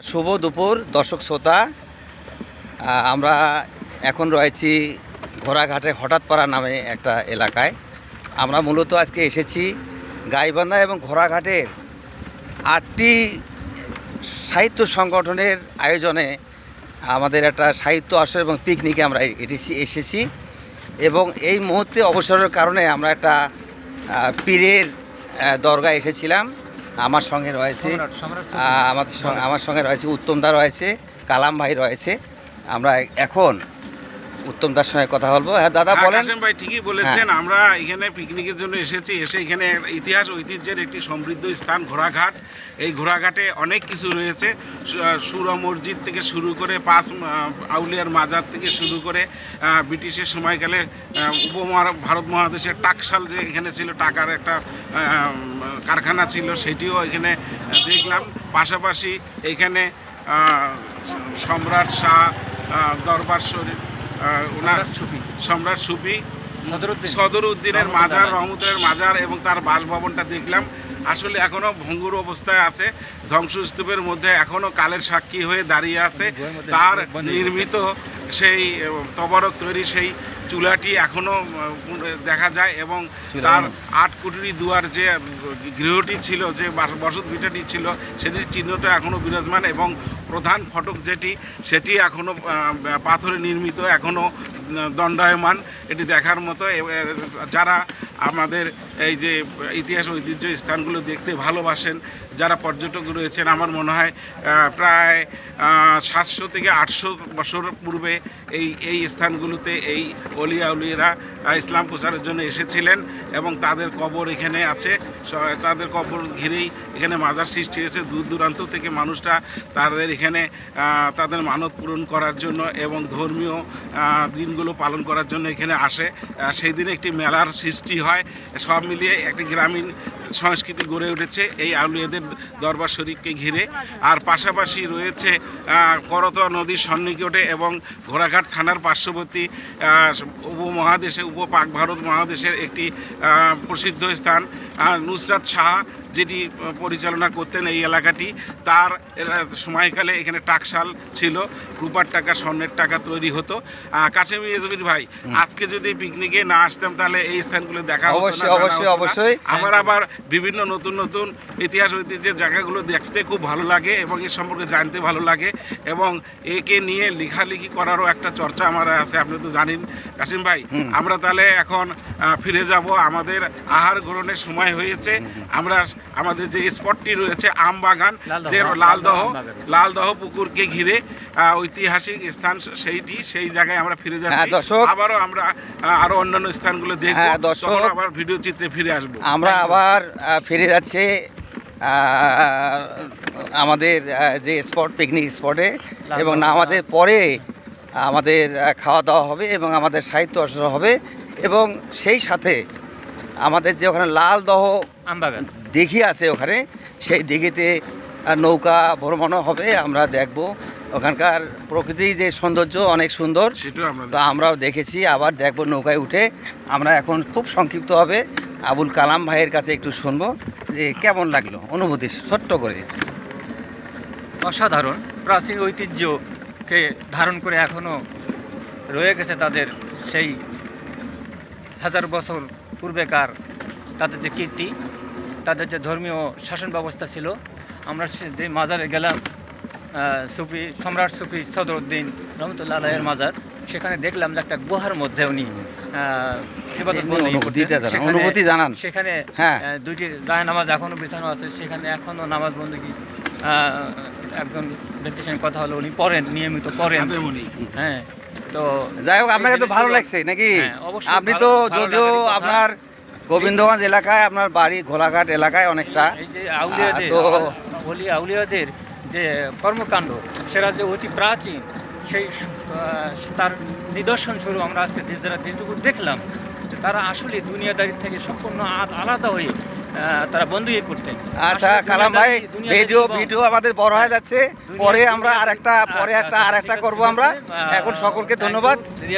শুভ দুপুর দর্শক শ্রোতা, আমরা এখন রয়েছি ঘোড়াঘাটে হঠাৎপাড়া নামে একটা এলাকায়। আমরা মূলত আজকে এসেছি গাইবান্ধা এবং ঘোড়াঘাটের 8টি সাহিত্য সংগঠনের আয়োজনে আমাদের একটা সাহিত্য আসর এবং পিকনিকে আমরা এসেছি এবং এই মুহূর্তে অবসরের কারণে আমরা একটা পীরের দরগায় এসেছিলাম। আমার সঙ্গে রয়েছে আমার সঙ্গে রয়েছে উত্তমদা, রয়েছে কালাম ভাই রয়েছে। আমরা এখন উত্তমদার সঙ্গে কথা বলবো। হ্যাঁ দাদা বলেন। কাসেম ভাই ঠিকই বলেছেন, আমরা এখানে পিকনিকের জন্য এসেছি। এখানে ইতিহাস ঐতিহ্যের একটি সমৃদ্ধ স্থান ঘোড়াঘাট। এই ঘোড়াঘাটে অনেক কিছু রয়েছে, সুরা মসজিদ থেকে শুরু করে পাঁচ আউলিয়ার মাজার থেকে শুরু করে ব্রিটিশের সময়কালে ভারত মহাদেশের টাকশাল যে এখানে ছিল, টাকার একটা কারখানা ছিল, সেটিও এখানে দেখলাম। পাশাপাশি এখানে সম্রাট শাহ দরবার শরীফ, ওনার সম্রাট সুফি সদরউদ্দিনের মাজার, রহমতের মাজার এবং তার বাসভবনটা দেখলাম। আসলে এখনও ভঙ্গুর অবস্থায় আছে, ধ্বংসস্তূপের মধ্যে এখনও কালের সাক্ষী হয়ে দাঁড়িয়ে আছে। তার নির্মিত সেই তবরক তৈরি সেই চুলাটি এখনও দেখা যায় এবং তার 8 কুঠুরি দুয়ার যে গৃহটি ছিল, যে বসত ভিটাটি ছিল, সেটির চিহ্নটা এখনও বিরাজমান এবং প্রধান ফটক যেটি, সেটি এখনও পাথরে নির্মিত, এখনও দণ্ডায়মান। এটি দেখার মতো। যারা আমাদের এই যে ইতিহাস ঐতিহ্য স্থানগুলো দেখতে ভালোবাসেন, যারা পর্যটক রয়েছেন, আমার মনে হয় প্রায় 700 থেকে 800 বছর পূর্বে এই স্থানগুলোতে এই অলিয়া উলিয়ারা ইসলাম প্রচারের জন্য এসেছিলেন এবং তাদের কবর এখানে আছে। তাদের কবর ঘিরেই এখানে মাজার সৃষ্টি হয়েছে। দূর দূরান্ত থেকে মানুষরা তাদের এখানে তাদের মানত পূরণ করার জন্য এবং ধর্মীয় দিনগুলো পালন করার জন্য এখানে আসে। সেই দিনে একটি মেলার সৃষ্টি হয়। সব মিলিয়ে একটি গ্রামীণ সংস্কৃতি গড়ে উঠেছে এই আউলিয়াদের দরবার শরীফকে ঘিরে। আর পাশাপাশি রয়েছে করতোয়া নদীর সন্নিকটে এবং ঘোড়াঘাট থানার পার্শ্ববর্তী উপমহাদেশে পাক ভারত মহাদেশের একটি প্রসিদ্ধ স্থান নুসরাত শাহ, যেটি পরিচালনা করতেন এই এলাকাটি। তার সময়কালে এখানে টাকশাল ছিল, রূপার টাকা স্বর্ণের টাকা তৈরি হতো। কাসেম ইয়াজমির ভাই, আজকে যদি পিকনিকে না আসতাম তাহলে এই স্থানগুলো দেখা অবশ্যই আমার আবার বিভিন্ন নতুন নতুন ইতিহাস ঐতিহ্যের জায়গাগুলো দেখতে খুব ভালো লাগে এবং এর সম্পর্কে জানতে ভালো লাগে এবং একে নিয়ে লেখালেখি করারও একটা চর্চা আমার আছে। আপনি তো জানেন কাসিম ভাই। আমরা তাহলে এখন ফিরে যাব, আমাদের আহার গ্রহণের সময় হয়েছে। আমরা আমাদের যে স্পটটি রয়েছে আমবাগান, যে লালদহ পুকুরকে ঘিরে ঐতিহাসিক স্থান, সেই জায়গায় আমরা ফিরে যাচ্ছি। আবারও আমরা আরো অন্যান্য স্থানগুলো দেখব, আবার ভিডিও চিত্রে ফিরে আসবো। আমরা আবার ফিরে যাচ্ছি আমাদের যে স্পট, পিকনিক স্পটে, এবং আমাদের পরে আমাদের খাওয়া দাওয়া হবে এবং আমাদের সাহিত্য আসর হবে এবং সেই সাথে আমাদের যে ওখানে লালদহ আমবাগান দিঘি আছে, ওখানে সেই দিঘিতে নৌকা ভ্রমণও হবে। আমরা দেখব ওখানকার প্রকৃতি যে সৌন্দর্য, অনেক সুন্দর, তো আমরাও দেখেছি, আবার দেখব নৌকায় উঠে। আমরা এখন খুব সংক্ষিপ্তভাবে আবুল কালাম ভাইয়ের কাছে একটু শুনবো যে কেমন লাগলো অনুভূতি, ছোট্ট করে। অসাধারণ, প্রাচীন ঐতিহ্যকে ধারণ করে এখনও রয়ে গেছে তাদের সেই 1000 বছর পূর্বেকার তাদের যে কীর্তি, তাদের যে ধর্মীয় শাসন ব্যবস্থা ছিল। আমরা যে মাজারে গেলাম, সম্রাট সুফি সদরউদ্দিন রহমতুল্লাহ আলাইহির মাজার, সেখানে দেখলাম যে একটা গুহার মধ্যে উনি অনুভূতি জানান। সেখানে 2টি জায়নামাজ এখনও বিছানো আছে, সেখানে এখনও নামাজ বন্দেগী একজন ব্যক্তির সঙ্গে কথা হলো, উনি পড়েন, নিয়মিত পড়েন। হ্যাঁ, তো যাই হোক, আপনাকে তো ভালো লাগছে নাকি? আপনি তো যদিও আপনার গোবিন্দগঞ্জ এলাকায়, আপনার বাড়ি ঘোড়াঘাট এলাকায় অনেকটা, এই যে আউলিয়াদের যে কর্মকাণ্ড, সেটা যে অতি প্রাচীন, সেই তার নিদর্শন স্বরূপ আমরা আজকে যারা যেটুকু দেখলাম, তারা আসলে দুনিয়াদারির থেকে সম্পূর্ণ আলাদা হয়ে তারা বন্ধুই করতেন। আচ্ছা কালাম ভাই, ভিডিও আমাদের বড় হয়ে যাচ্ছে, পরে আমরা আর একটা করবো আমরা। এখন সকলকে ধন্যবাদ।